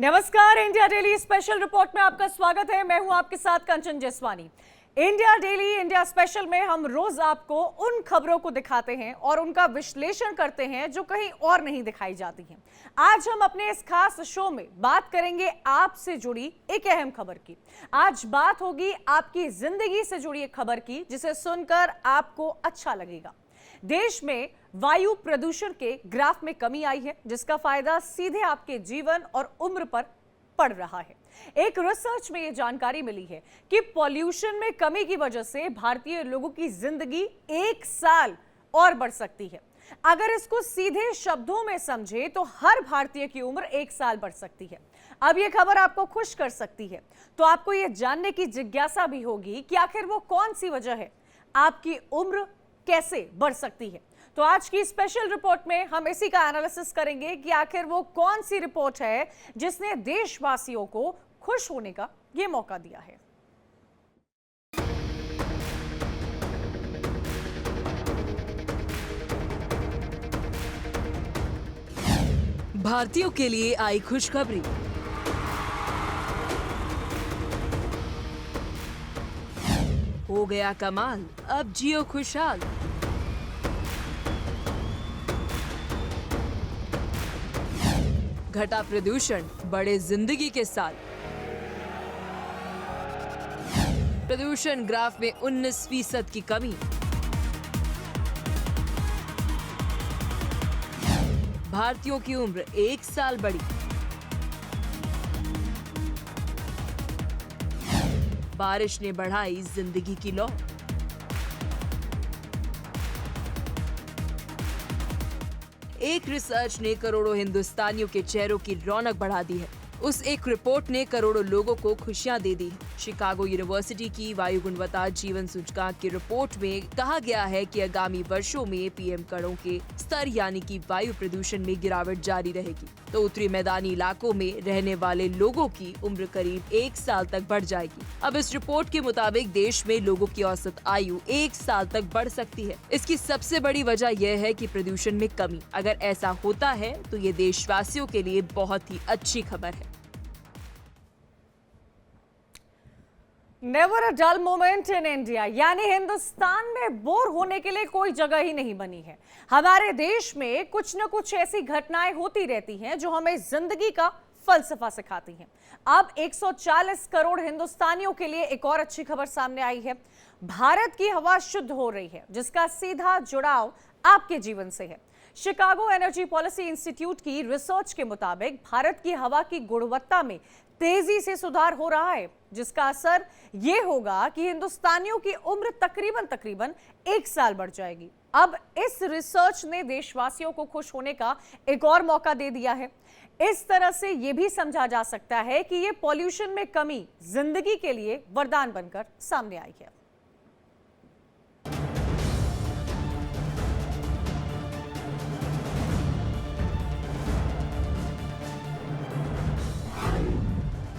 नमस्कार, India daily special report में आपका स्वागत है। मैं हूं आपके साथ Kanchan Jaswani. India daily India special में हम रोज आपको उन खबरों को दिखाते हैं और उनका विश्लेषण करते हैं जो कहीं और नहीं दिखाई जाती हैं। आज हम अपने इस खास शो में बात करेंगे आपसे जुड़ी एक अहम खबर की। आज बात होगी आपकी जिंदगी से जुड़ी एक खबर की, जिसे सुनकर आपको अच्छा लगेगा। देश में वायु प्रदूषण के ग्राफ में कमी आई है, जिसका फायदा सीधे आपके जीवन और उम्र पर पड़ रहा है। एक रिसर्च में यह जानकारी मिली है कि पॉल्यूशन में कमी की वजह से भारतीय लोगों की जिंदगी 1 साल और बढ़ सकती है। अगर इसको सीधे शब्दों में समझे तो हर भारतीय की उम्र 1 साल बढ़ सकती है। अब यह खबर आपको खुश कर सकती है, तो आपको यह जानने की जिज्ञासा भी होगी कि आखिर वो कौन सी वजह है, आपकी उम्र कैसे बढ़ सकती है। तो आज की स्पेशल रिपोर्ट में हम इसी का एनालिसिस करेंगे कि आखिर वो कौन सी रिपोर्ट है जिसने देशवासियों को खुश होने का ये मौका दिया है। भारतीयों के लिए आई खुशखबरी। हो गया कमाल, अब जियो खुशहाल। घटा प्रदूषण, बढ़े जिंदगी के साल। प्रदूषण ग्राफ में 19% की कमी। भारतीयों की उम्र 1 साल बढ़ी। बारिश ने बढ़ाई जिंदगी की लौ। एक रिसर्च ने करोड़ों हिंदुस्तानियों के चेहरों की रौनक बढ़ा दी है। उस एक रिपोर्ट ने करोड़ों लोगों को खुशियां दे दी है। शिकागो यूनिवर्सिटी की वायु गुणवत्ता जीवन सूचकांक की रिपोर्ट में कहा गया है कि आगामी वर्षों में पीएम कणों के स्तर यानी कि वायु प्रदूषण में गिरावट जारी रहेगी। तो उत्तरी मैदानी इलाकों में रहने वाले लोगों की उम्र करीब 1 साल तक बढ़ जाएगी। अब इस रिपोर्ट के मुताबिक देश में लोगों की औसत आयु 1 साल तक बढ़ सकती है। इसकी सबसे बड़ी वजह यह है कि प्रदूषण में कमी। अगर ऐसा होता है तो ये देशवासियों के लिए बहुत ही अच्छी खबर है। Never a dull moment in India, यानी हिंदुस्तान में बोर होने के लिए कोई जगह ही नहीं बनी है। हमारे देश में कुछ न कुछ ऐसी घटनाएं होती रहती हैं जो हमें जिंदगी का फलसफा सिखाती हैं। अब 140 करोड़ हिंदुस्तानियों के लिए एक और अच्छी खबर सामने आई है। भारत की हवा शुद्ध हो रही है, जिसका सीधा जुड़ाव आपके जीवन से है। शिकागो एनर्जी पॉलिसी इंस्टीट्यूट की रिसर्च के मुताबिक भारत की हवा की गुणवत्ता में तेजी से सुधार हो रहा है, जिसका असर यह होगा कि हिंदुस्तानियों की उम्र तकरीबन 1 साल बढ़ जाएगी। अब इस रिसर्च ने देशवासियों को खुश होने का एक और मौका दे दिया है। इस तरह से यह भी समझा जा सकता है कि यह पॉल्यूशन में कमी जिंदगी के लिए वरदान बनकर सामने आई है।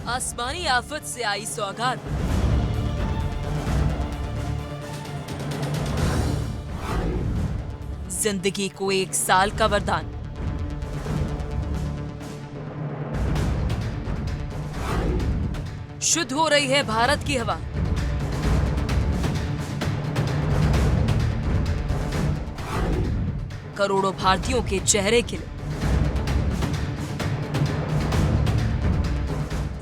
आसमानी आफत से आई सौगात। जिंदगी को 1 साल का वरदान। शुद्ध हो रही है भारत की हवा। करोड़ों भारतीयों के चेहरे खिले।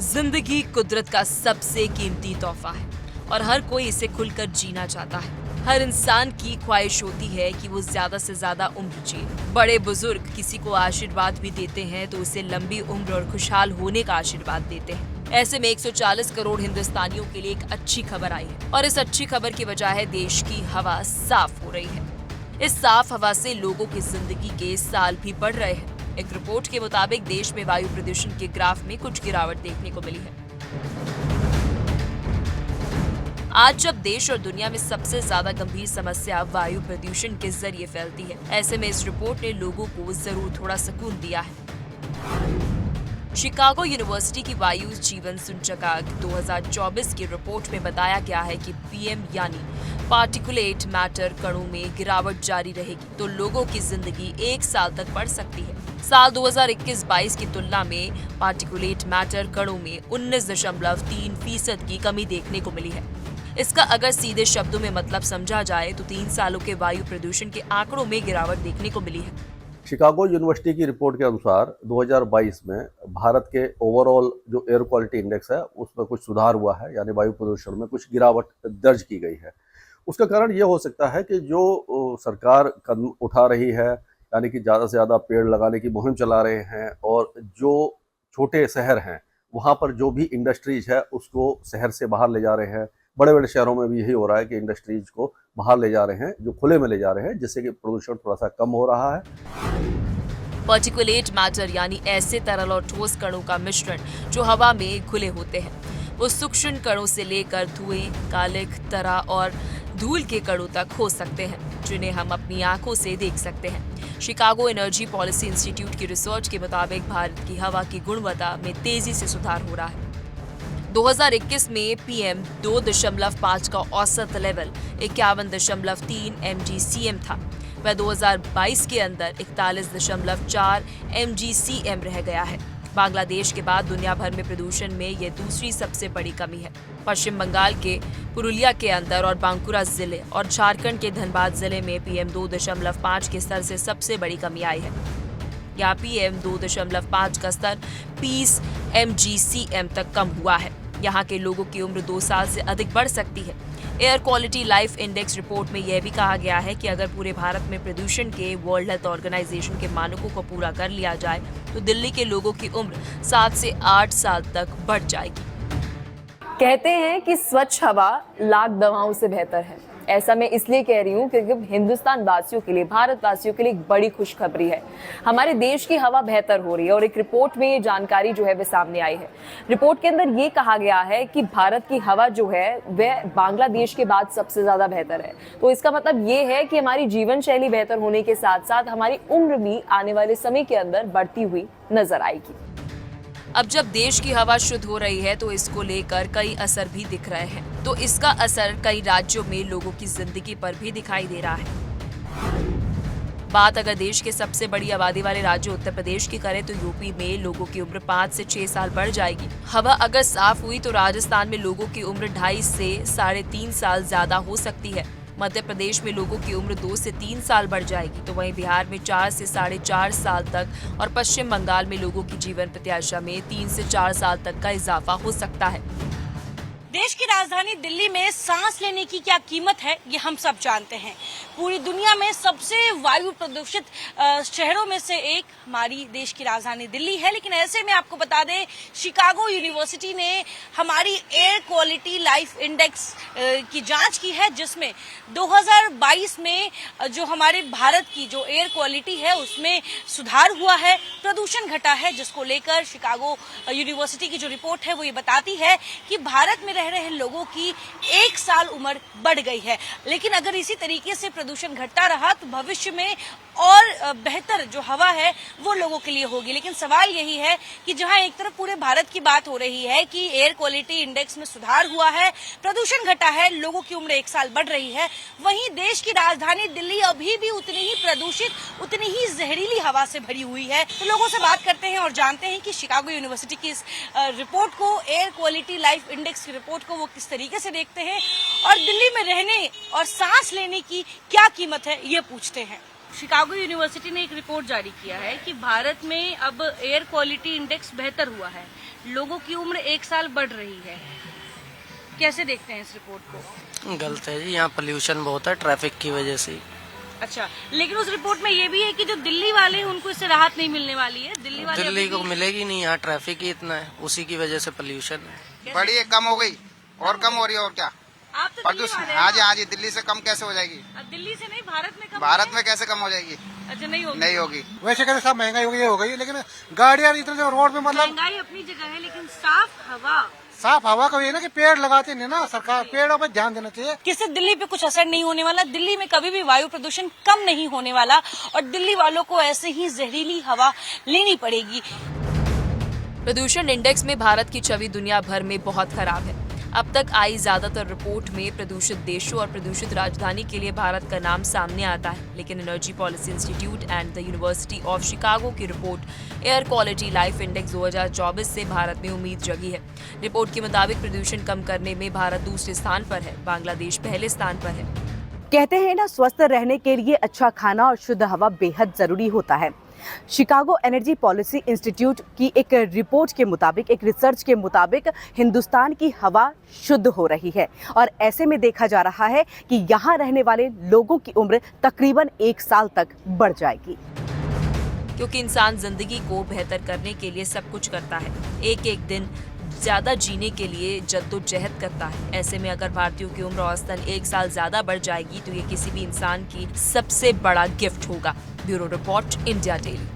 जिंदगी कुदरत का सबसे कीमती तोहफा है और हर कोई इसे खुलकर जीना चाहता है। हर इंसान की ख्वाहिश होती है कि वो ज्यादा से ज्यादा उम्र जिए। बड़े बुजुर्ग किसी को आशीर्वाद भी देते हैं तो उसे लंबी उम्र और खुशहाल होने का आशीर्वाद देते हैं। ऐसे में 140 करोड़ हिंदुस्तानियों के लिए एक अच्छी खबर आई है और इस अच्छी खबर की वजह है देश की हवा साफ हो रही है। इस साफ हवा से लोगों की जिंदगी के साल भी बढ़ रहे हैं। एक रिपोर्ट के मुताबिक देश में वायु प्रदूषण के ग्राफ में कुछ गिरावट देखने को मिली है। आज जब देश और दुनिया में सबसे ज्यादा गंभीर समस्या वायु प्रदूषण के जरिए फैलती है, ऐसे में इस रिपोर्ट ने लोगों को जरूर थोड़ा सुकून दिया है। शिकागो यूनिवर्सिटी की वायु जीवन सूचकांक 2024 की रिपोर्ट में बताया गया है कि पीएम यानी पार्टिकुलेट मैटर कणों में गिरावट जारी रहेगी तो लोगों की जिंदगी 1 साल तक बढ़ सकती है। साल 2021-22 की तुलना में पार्टिकुलेट मैटर कणों में 19.3% की कमी देखने को मिली है। इसका अगर सीधे शब्दों में मतलब समझा जाए तो 3 सालों के वायु प्रदूषण के आंकड़ों में गिरावट देखने को मिली है। शिकागो यूनिवर्सिटी की रिपोर्ट के अनुसार 2022 में भारत के ओवरऑल जो एयर क्वालिटी इंडेक्स है उसमें कुछ सुधार हुआ है, यानी वायु प्रदूषण में कुछ गिरावट दर्ज की गई है। उसका कारण ये हो सकता है कि जो सरकार कदम उठा रही है, यानी कि ज़्यादा से ज़्यादा पेड़ लगाने की मुहिम चला रहे हैं, और जो छोटे शहर हैं वहाँ पर जो भी इंडस्ट्रीज है उसको शहर से बाहर ले जा रहे हैं। बड़े बड़े शहरों में भी यही हो रहा है कि इंडस्ट्रीज को बाहर ले जा रहे हैं, जो खुले में ले जा रहे हैं, जिससे कि प्रदूषण थोड़ा सा कम हो रहा है। पार्टिकुलेट मैटर यानी ऐसे तरल और ठोस कणों का मिश्रण जो हवा में घुले होते हैं। वो सूक्ष्म कणों से लेकर धुएं, कालिख, तरा और धूल के कणों तक हो सकते हैं, जिन्हें हम अपनी आंखों से देख सकते हैं। शिकागो एनर्जी पॉलिसी इंस्टीट्यूट की रिसर्च के मुताबिक भारत की हवा की गुणवत्ता में तेजी से सुधार हो रहा है। 2021 में PM 2.5 का औसत लेवल 51.3 mgcm था। वह 2022 के अंदर 41.4 mgcm रह गया है। बांग्लादेश के बाद दुनिया भर में प्रदूषण में यह दूसरी सबसे बड़ी कमी है। पश्चिम बंगाल के पुरुलिया के अंदर और बांकुरा जिले और झारखंड के धनबाद जिले में PM 2.5 के स्तर से सबसे बड़ी कमी आई है। यहाँ PM 2.5 का स्तर 20 mgcm तक कम हुआ है। यहाँ के लोगों की उम्र 2 साल से अधिक बढ़ सकती है। Air quality life index report में यह भी कहा गया है कि अगर पूरे भारत में प्रदूषण के वर्ल्ड हेल्थ ऑर्गेनाइजेशन के मानकों को पूरा कर लिया जाए तो दिल्ली के लोगों की उम्र 7 से 8 साल तक बढ़ जाएगी। कहते हैं कि स्वच्छ हवा लाख दवाओं से बेहतर है। ऐसा मैं इसलिए कह रही हूँ क्योंकि हिंदुस्तान वासियों के लिए, भारत वासियों के लिए एक बड़ी खुशखबरी है। हमारे देश की हवा बेहतर हो रही है और एक रिपोर्ट में ये जानकारी जो है वह सामने आई है। रिपोर्ट के अंदर ये कहा गया है कि भारत की हवा जो है वह बांग्लादेश के बाद सबसे ज्यादा बेहतर है। तो इसका मतलब ये है कि हमारी जीवन शैली बेहतर होने के साथ साथ हमारी उम्र भी आने वाले समय के अंदर बढ़ती हुई नजर आएगी। अब जब देश की हवा शुद्ध हो रही है तो इसको लेकर कई असर भी दिख रहे हैं। तो इसका असर कई राज्यों में लोगों की जिंदगी पर भी दिखाई दे रहा है। बात अगर देश के सबसे बड़ी आबादी वाले राज्य उत्तर प्रदेश की करें तो यूपी में लोगों की उम्र 5 से 6 साल बढ़ जाएगी। हवा अगर साफ हुई तो राजस्थान में लोगों की उम्र 2.5 से 3.5 साल ज्यादा हो सकती है। मध्य प्रदेश में लोगों की उम्र 2 से 3 साल बढ़ जाएगी, तो वहीं बिहार में 4 से 4.5 साल तक और पश्चिम बंगाल में लोगों की जीवन प्रत्याशा में 3 से 4 साल तक का इजाफा हो सकता है। देश की राजधानी दिल्ली में सांस लेने की क्या कीमत है ये हम सब जानते हैं। पूरी दुनिया में सबसे वायु प्रदूषित शहरों में से एक हमारी देश की राजधानी दिल्ली है। लेकिन ऐसे में आपको बता दें, शिकागो यूनिवर्सिटी ने हमारी एयर क्वालिटी लाइफ इंडेक्स की जांच की है, जिसमें 2022 में जो हमारे भारत की जो एयर क्वालिटी है उसमें सुधार हुआ है, प्रदूषण घटा है, जिसको लेकर शिकागो यूनिवर्सिटी की जो रिपोर्ट है वो ये बताती है कि भारत में रह रहे लोगों की 1 साल उम्र बढ़ गई है। लेकिन अगर इसी तरीके से प्रदूषण घटता रहा तो भविष्य में और बेहतर जो हवा है वो लोगों के लिए होगी। लेकिन सवाल यही है कि जहां एक तरफ पूरे भारत की बात हो रही है कि एयर क्वालिटी इंडेक्स में सुधार हुआ है, प्रदूषण घटा है, लोगों की उम्र 1 साल बढ़ रही है, वहीं देश की राजधानी दिल्ली अभी भी उतनी ही प्रदूषित, उतनी ही जहरीली हवा से भरी हुई है। तो लोगों से बात करते हैं और जानते हैं कि शिकागो यूनिवर्सिटी की इस रिपोर्ट को, एयर क्वालिटी लाइफ इंडेक्स की रिपोर्ट को वो किस तरीके से देखते हैं और दिल्ली में रहने और सांस लेने की क्या कीमत है ये पूछते हैं। शिकागो यूनिवर्सिटी ने एक रिपोर्ट जारी किया है कि भारत में अब एयर क्वालिटी इंडेक्स बेहतर हुआ है, लोगों की उम्र 1 साल बढ़ रही है। कैसे देखते हैं इस रिपोर्ट को? गलत है जी, यहाँ पोल्यूशन बहुत है ट्रैफिक की वजह से। अच्छा, लेकिन उस रिपोर्ट में ये भी है कि जो दिल्ली वाले हैं उनको इससे राहत नहीं मिलने वाली है। दिल्ली को मिलेगी नहीं, यहाँ ट्रैफिक ही इतना है, उसी की वजह से पोल्यूशन है। बड़ी है, कम हो गई और कम हो रही है और क्या आप तो प्रदूषण। हाँ जी, दिल्ली से कम कैसे हो जाएगी? दिल्ली से नहीं, भारत में कम। भारत में कैसे कम हो जाएगी? अच्छा, नहीं होगी। वैसे कहते सब महंगाई हो गई, लेकिन गाड़ियाँ इतने रोड में, मतलब महंगाई अपनी जगह है, लेकिन साफ हवा का ये ना कि पेड़ लगाते नहीं ना सरकार, पेड़ों पर ध्यान देना चाहिए। किससे दिल्ली पे कुछ असर नहीं होने वाला, दिल्ली में कभी भी वायु प्रदूषण कम नहीं होने वाला और दिल्ली वालों को ऐसे ही जहरीली हवा लेनी पड़ेगी। प्रदूषण इंडेक्स में भारत की छवि दुनिया भर में बहुत खराब है। अब तक आई ज्यादातर रिपोर्ट में प्रदूषित देशों और प्रदूषित राजधानी के लिए भारत का नाम सामने आता है, लेकिन energy policy institute and the university of Chicago की report air quality life index 2024 से भारत में उम्मीद जगी है। रिपोर्ट के मुताबिक प्रदूषण कम करने में भारत दूसरे स्थान पर है, बांग्लादेश पहले स्थान पर है। कहते हैं ना, स्वस्थ रहने के लिए अच्छा खाना और शुद्ध हवा बेहद जरूरी होता है। शिकागो एनर्जी पॉलिसी इंस्टीट्यूट की एक रिपोर्ट के मुताबिक, एक रिसर्च के मुताबिक हिंदुस्तान की हवा शुद्ध हो रही है और ऐसे में देखा जा रहा है कि यहाँ रहने वाले लोगों की उम्र तकरीबन 1 साल तक बढ़ जाएगी। क्योंकि इंसान जिंदगी को बेहतर करने के लिए सब कुछ करता है, एक एक दिन ज्यादा जीने के लिए जद्दोजहद करता है। ऐसे में अगर भारतीयों की उम्र औसतन 1 साल ज्यादा बढ़ जाएगी तो ये किसी भी इंसान की सबसे बड़ा गिफ्ट होगा। Bureau report, India daily.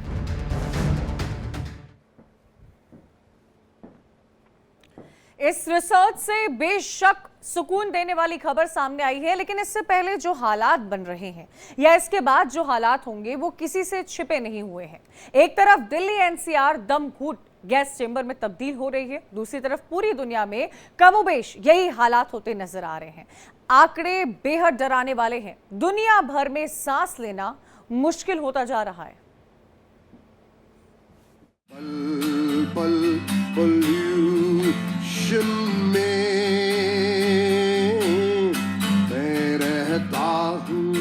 इस रिसर्च से बेशक सुकून देने वाली खबर सामने आई है, लेकिन इससे पहले जो हालात बन रहे हैं या इसके बाद जो हालात होंगे वो किसी से छिपे नहीं हुए हैं। एक तरफ दिल्ली एनसीआर दम घुट गैस चेंबर में तब्दील हो रही है, दूसरी तरफ पूरी दुनिया में कमोबेश यही हालात होते नजर आ रहे हैं। आंकड़े बेहद डराने वाले हैं। दुनिया भर में सांस लेना मुश्किल होता जा रहा है। पल पल पोल्यूशन में मैं रहता हूँ।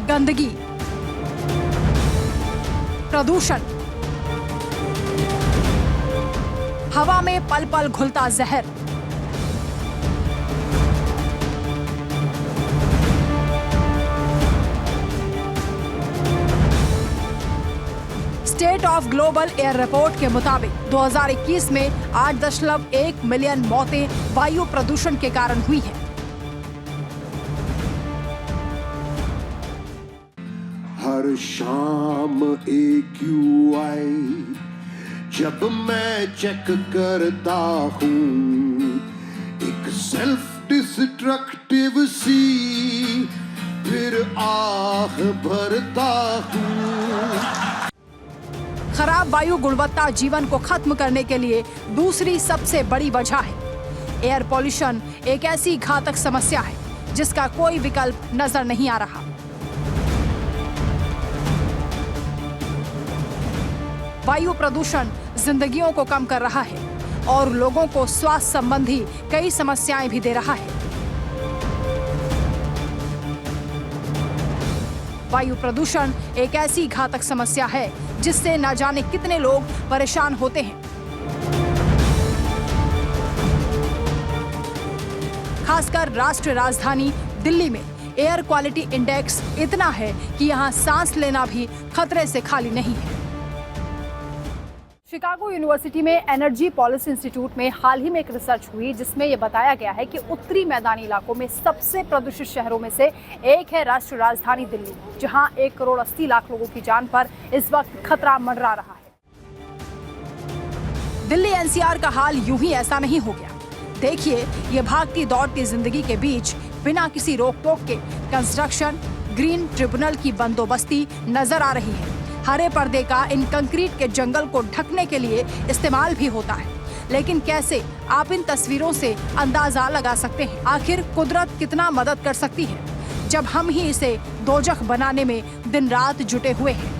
गंदगी, प्रदूषण, हवा में पल पल घुलता जहर, state of global air report के मुताबिक 2021 में 8.1 मिलियन मौतें वायु प्रदूषण के कारण हुई हैं। हर शाम AQI जब मैं चेक करता हूँ, एक सेल्फ डिस्ट्रक्टिव सी फिर आह भरता हूँ। खराब वायु गुणवत्ता जीवन को खत्म करने के लिए दूसरी सबसे बड़ी वजह है। एयर पॉल्यूशन एक ऐसी घातक समस्या है जिसका कोई विकल्प नजर नहीं आ रहा। वायु प्रदूषण जिंदगियों को कम कर रहा है और लोगों को स्वास्थ्य संबंधी कई समस्याएं भी दे रहा है। वायु प्रदूषण एक ऐसी घातक समस्या है जिससे न जाने कितने लोग परेशान होते हैं। खासकर राष्ट्रीय राजधानी दिल्ली में एयर क्वालिटी इंडेक्स इतना है कि यहाँ सांस लेना भी खतरे से खाली नहीं है। शिकागो यूनिवर्सिटी में एनर्जी पॉलिसी इंस्टीट्यूट में हाल ही में एक रिसर्च हुई जिसमें यह बताया गया है कि उत्तरी मैदानी इलाकों में सबसे प्रदूषित शहरों में से एक है राष्ट्रीय राजधानी दिल्ली, जहां 1 करोड़ 80 लाख लोगों की जान पर इस वक्त खतरा मंडरा रहा है। दिल्ली एनसीआर का हाल यूं ही ऐसा नहीं हो गया। देखिए, ये भागती दौड़ती जिंदगी के बीच बिना किसी रोक टोक के कंस्ट्रक्शन, ग्रीन ट्रिब्यूनल की बंदोबस्ती नजर आ रही है। हरे पर्दे का इन कंक्रीट के जंगल को ढकने के लिए इस्तेमाल भी होता है, लेकिन कैसे, आप इन तस्वीरों से अंदाजा लगा सकते हैं। आखिर कुदरत कितना मदद कर सकती है जब हम ही इसे दोजख बनाने में दिन रात जुटे हुए हैं।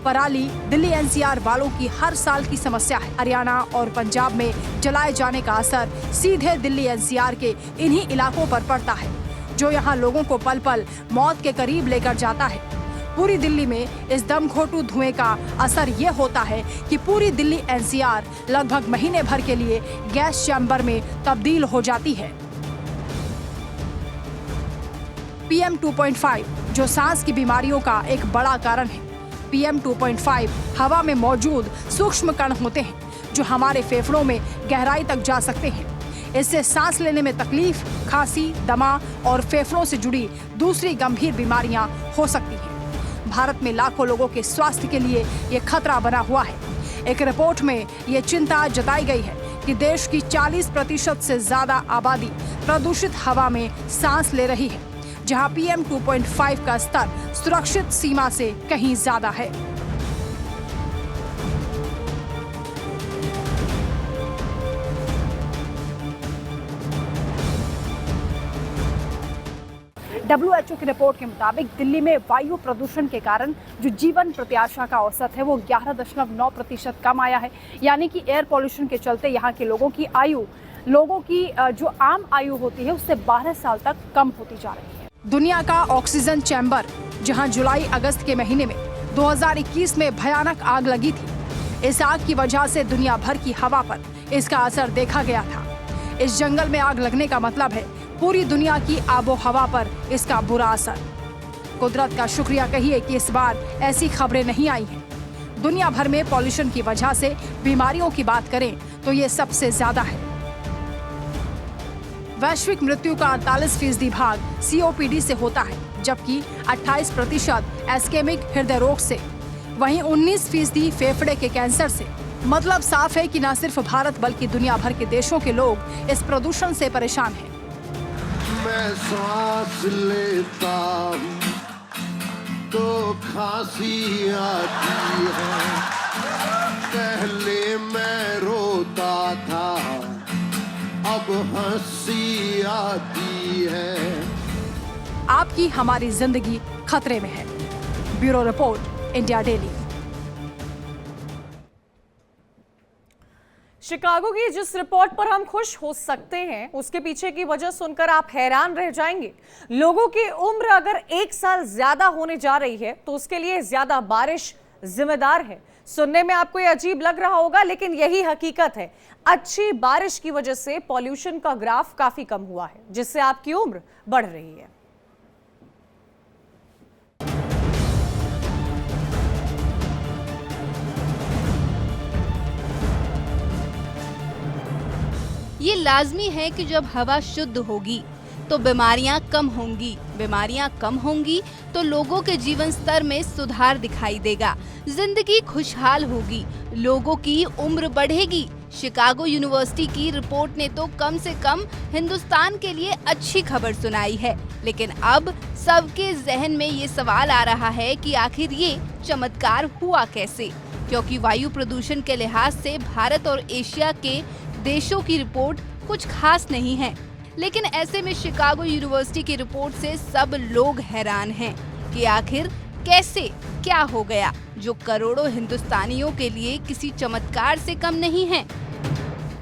पराली दिल्ली एनसीआर वालों की हर साल की समस्या है। हरियाणा और पंजाब में जलाए जाने का असर सीधे दिल्ली एनसीआर के इन्हीं इलाकों पर पड़ता है, जो यहाँ लोगों को पल पल मौत के करीब लेकर जाता है। पूरी दिल्ली में इस दमघोटू धुएं का असर ये होता है कि पूरी दिल्ली एनसीआर लगभग महीने भर के लिए गैस चैम्बर में तब्दील हो जाती है। PM 2.5 जो सांस की बीमारियों का एक बड़ा कारण है। PM 2.5 हवा में मौजूद सूक्ष्म कण होते हैं जो हमारे फेफड़ों में गहराई तक जा सकते हैं। इससे सांस लेने में तकलीफ, खांसी, दमा और फेफड़ों से जुड़ी दूसरी गंभीर बीमारियां हो सकती हैं। भारत में लाखों लोगों के स्वास्थ्य के लिए ये खतरा बना हुआ है। एक रिपोर्ट में ये चिंता जताई गई है कि देश की 40% से ज्यादा आबादी प्रदूषित हवा में सांस ले रही है, जहां PM 2.5 का स्तर सुरक्षित सीमा से कहीं ज्यादा है। WHO की रिपोर्ट के मुताबिक दिल्ली में वायु प्रदूषण के कारण जो जीवन प्रत्याशा का औसत है वो 11.9% कम आया है। यानी कि एयर पॉल्यूशन के चलते यहाँ के लोगों की जो आम आयु होती है उससे 12 साल तक कम होती जा रही है। दुनिया का ऑक्सीजन चैम्बर, जहाँ जुलाई अगस्त के महीने में 2021 में भयानक आग लगी थी, इस आग की वजह से दुनिया भर की हवा पर इसका असर देखा गया था। इस जंगल में आग लगने का मतलब है पूरी दुनिया की आबो हवा पर इसका बुरा असर। कुदरत का शुक्रिया कहिए कि इस बार ऐसी खबरें नहीं आई हैं। दुनिया भर में पॉल्यूशन की वजह से बीमारियों की बात करें तो ये सबसे ज्यादा है। वैश्विक मृत्यु का 48% भाग COPD से होता है, जबकि 28% एस्केमिक हृदय रोग से, वहीं 19% फेफड़े के कैंसर से। मतलब साफ है कि न सिर्फ भारत बल्कि दुनिया भर के देशों के लोग इस प्रदूषण से परेशान हैं। मैं सांस लेता हूँ तो खांसी आती है, पहले मैं रोता था अब हंसी आती है। आपकी हमारी जिंदगी खतरे में है। Bureau report, India daily. Chicago की जिस रिपोर्ट पर हम खुश हो सकते हैं, उसके पीछे की वजह सुनकर आप हैरान रह जाएंगे। लोगों की उम्र अगर 1 साल ज्यादा होने जा रही है तो उसके लिए ज्यादा बारिश जिम्मेदार है। सुनने में आपको ये अजीब लग रहा होगा, लेकिन यही हकीकत है। अच्छी बारिश की वजह से पॉल्यूशन का ग्राफ काफी कम हुआ है, जिससे आपकी उम्र बढ़ रही है। ये लाजमी है कि जब हवा शुद्ध होगी तो बीमारियां कम होंगी, बीमारियां कम होंगी तो लोगों के जीवन स्तर में सुधार दिखाई देगा, जिंदगी खुशहाल होगी, लोगों की उम्र बढ़ेगी। शिकागो यूनिवर्सिटी की रिपोर्ट ने तो कम से कम हिंदुस्तान के लिए अच्छी खबर सुनाई है, लेकिन अब सबके जहन में ये सवाल आ रहा है कि आखिर ये चमत्कार हुआ कैसे, क्योंकि वायु प्रदूषण के लिहाज से भारत और एशिया के देशों की रिपोर्ट कुछ खास नहीं है। लेकिन ऐसे में शिकागो यूनिवर्सिटी की रिपोर्ट से सब लोग हैरान हैं कि आखिर कैसे क्या हो गया जो करोड़ों हिंदुस्तानियों के लिए किसी चमत्कार से कम नहीं है।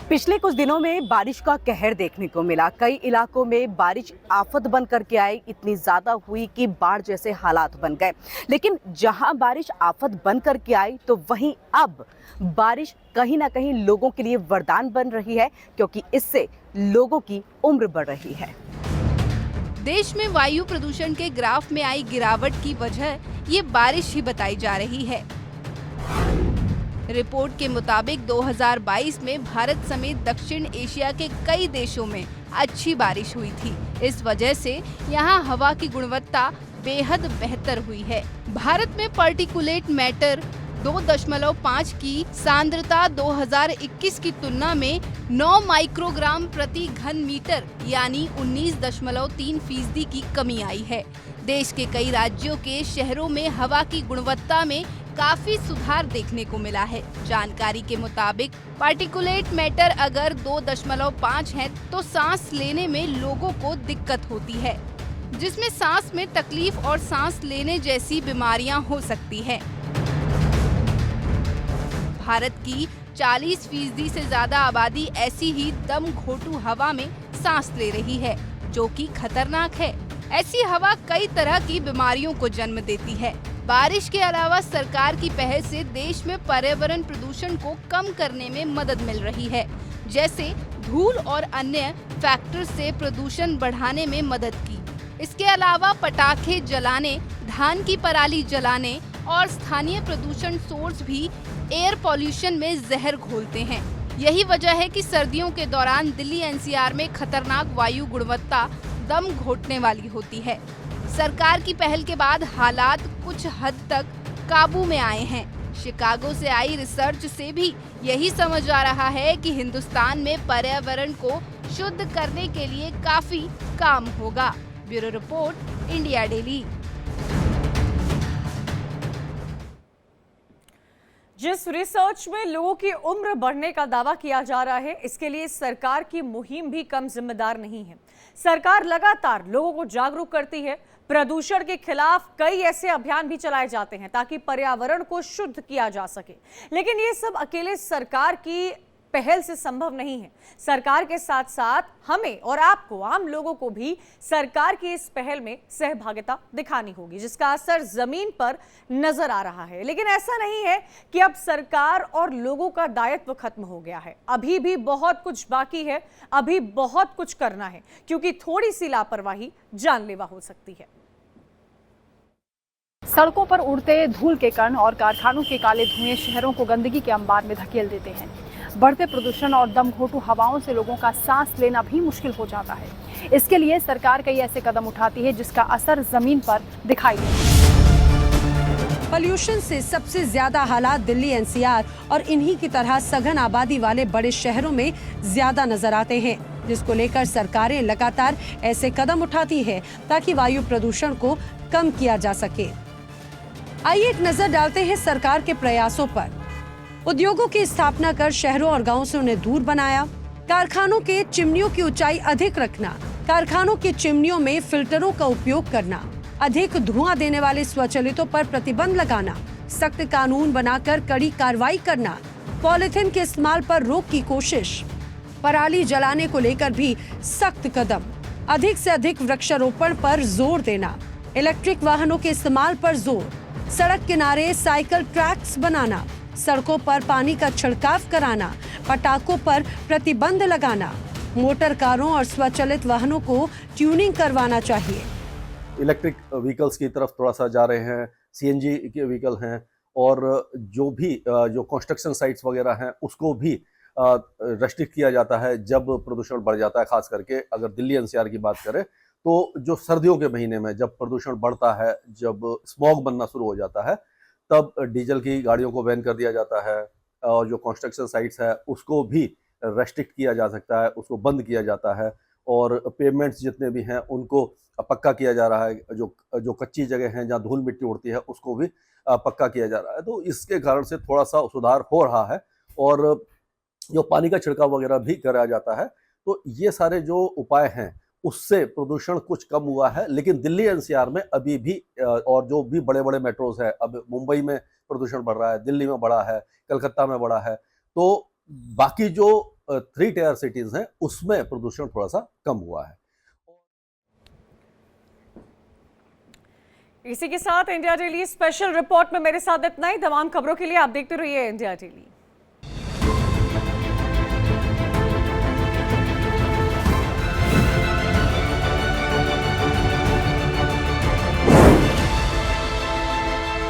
पिछले कुछ दिनों में बारिश का कहर देखने को मिला। कई इलाकों में बारिश आफत बन करके आई, इतनी ज्यादा हुई कि बाढ़ जैसे हालात बन गए। लेकिन जहां बारिश आफत बन करके आई तो वहीं अब बारिश कहीं ना कहीं लोगों के लिए वरदान बन रही है, क्योंकि इससे लोगों की उम्र बढ़ रही है। देश में वायु प्रदूषण के ग्राफ में आई गिरावट की वजह ये बारिश ही बताई जा रही है। रिपोर्ट के मुताबिक 2022 में भारत समेत दक्षिण एशिया के कई देशों में अच्छी बारिश हुई थी। इस वजह से यहाँ हवा की गुणवत्ता बेहद बेहतर हुई है। भारत में पार्टिकुलेट मैटर 2.5 की सांद्रता 2021 की तुलना में 9 माइक्रोग्राम प्रति घन मीटर यानी 19.3% की कमी आई है। देश के कई राज्यों के शहरों में हवा की गुणवत्ता में काफी सुधार देखने को मिला है। जानकारी के मुताबिक पार्टिकुलेट मैटर अगर 2.5 है तो सांस लेने में लोगों को दिक्कत होती है, जिसमें सांस में तकलीफ और सांस लेने जैसी बीमारियां हो सकती है। भारत की 40% से ज्यादा आबादी ऐसी ही दम घोटू हवा में सांस ले रही है, जो कि खतरनाक है। ऐसी हवा कई तरह की बीमारियों को जन्म देती है। बारिश के अलावा सरकार की पहल से देश में पर्यावरण प्रदूषण को कम करने में मदद मिल रही है, जैसे धूल और अन्य फैक्टर से प्रदूषण बढ़ाने में मदद की। इसके अलावा पटाखे जलाने, धान की पराली जलाने और स्थानीय प्रदूषण सोर्स भी एयर पॉल्यूशन में जहर घोलते हैं। यही वजह है कि सर्दियों के दौरान दिल्ली NCR में खतरनाक वायु गुणवत्ता दम घोटने वाली होती है। सरकार की पहल के बाद हालात कुछ हद तक काबू में आए हैं। शिकागो से आई रिसर्च से भी यही समझ आ रहा है कि हिंदुस्तान में पर्यावरण को शुद्ध करने के लिए काफी काम होगा। Bureau report, India daily. जिस रिसर्च में लोगों की उम्र बढ़ने का दावा किया जा रहा है, इसके लिए सरकार की मुहिम भी कम जिम्मेदार नहीं है। सरकार लगातार लोगों को जागरूक करती है। प्रदूषण के खिलाफ कई ऐसे अभियान भी चलाए जाते हैं ताकि पर्यावरण को शुद्ध किया जा सके, लेकिन ये सब अकेले सरकार की पहल से संभव नहीं है। सरकार के साथ साथ हमें और आपको, आम लोगों को भी सरकार की इस पहल में सहभागिता दिखानी होगी, जिसका असर जमीन पर नजर आ रहा है। लेकिन ऐसा नहीं है कि अब सरकार और लोगों का दायित्व खत्म हो गया है। अभी भी बहुत कुछ बाकी है, अभी बहुत कुछ करना है, क्योंकि थोड़ी सी लापरवाही जानलेवा हो सकती है। सड़कों पर उड़ते धूल के कण और कारखानों के काले धुएं शहरों को गंदगी के अंबार में धकेल देते हैं। बढ़ते प्रदूषण और दमघोंटू हवाओं से लोगों का सांस लेना भी मुश्किल हो जाता है। इसके लिए सरकार कई ऐसे कदम उठाती है जिसका असर जमीन पर दिखाई देता है। पॉल्यूशन से सबसे ज्यादा हालात दिल्ली, एनसीआर और इन्हीं की तरह सघन आबादी वाले बड़े शहरों में ज्यादा नजर आते हैं, जिसको लेकर सरकारें लगातार ऐसे कदम उठाती है ताकि वायु प्रदूषण को कम किया जा सके। आइए एक नजर डालते हैं सरकार के प्रयासों पर। उद्योगों की स्थापना कर शहरों और गांवों से उन्हें दूर बनाया। कारखानों के चिमनियों की ऊंचाई अधिक रखना, कारखानों की चिमनियों में फिल्टरों का उपयोग करना, अधिक धुआं देने वाले स्वचालितों पर प्रतिबंध लगाना, सख्त कानून बनाकर कड़ी कार्रवाई करना, पॉलिथीन के इस्तेमाल पर रोक की कोशिश, पराली जलाने को लेकर भी सख्त कदम, अधिक से अधिक वृक्षारोपण पर जोर देना, इलेक्ट्रिक वाहनों के इस्तेमाल पर जोर, सड़क किनारे साइकिल ट्रैक्स बनाना, सड़कों पर पानी का छिड़काव कराना, पटाखों पर प्रतिबंध लगाना, मोटर कारों और स्वचालित वाहनों को ट्यूनिंग करवाना चाहिए। इलेक्ट्रिक व्हीकल्स की तरफ थोड़ा सा जा रहे हैं, सीएनजी के व्हीकल हैं, और जो कंस्ट्रक्शन साइट्स वगैरह हैं उसको भी रेस्ट्रिक्ट किया जाता है जब प्रदूषण बढ़ जाता है। खास करके अगर दिल्ली एनसीआर की बात करें तो जो सर्दियों के महीने में जब प्रदूषण बढ़ता है, जब स्मॉग बनना शुरू हो जाता है, तब डीजल की गाड़ियों को बैन कर दिया जाता है, और जो कंस्ट्रक्शन साइट्स है उसको भी रेस्ट्रिक्ट किया जा सकता है, उसको बंद किया जाता है, और पेवमेंट्स जितने भी हैं उनको पक्का किया जा रहा है। जो कच्ची जगह हैं जहाँ धूल मिट्टी उड़ती है उसको भी पक्का किया जा रहा है। तो इसके कारण से थोड़ा सा सुधार हो रहा है, और जो पानी का छिड़काव वगैरह भी कराया जाता है। तो ये सारे जो उपाय हैं उससे प्रदूषण कुछ कम हुआ है। लेकिन दिल्ली एनसीआर में अभी भी, और जो भी बड़े बड़े मेट्रोज है, अब मुंबई में प्रदूषण बढ़ रहा है, दिल्ली में बढ़ा है, कलकत्ता में बढ़ा है, तो बाकी जो 3 टियर सिटीज हैं उसमें प्रदूषण थोड़ा सा कम हुआ है। इसी के साथ इंडिया डेली स्पेशल रिपोर्ट में मेरे साथ इतना ही। तमाम खबरों के लिए आप देखते रहिए इंडिया डेली।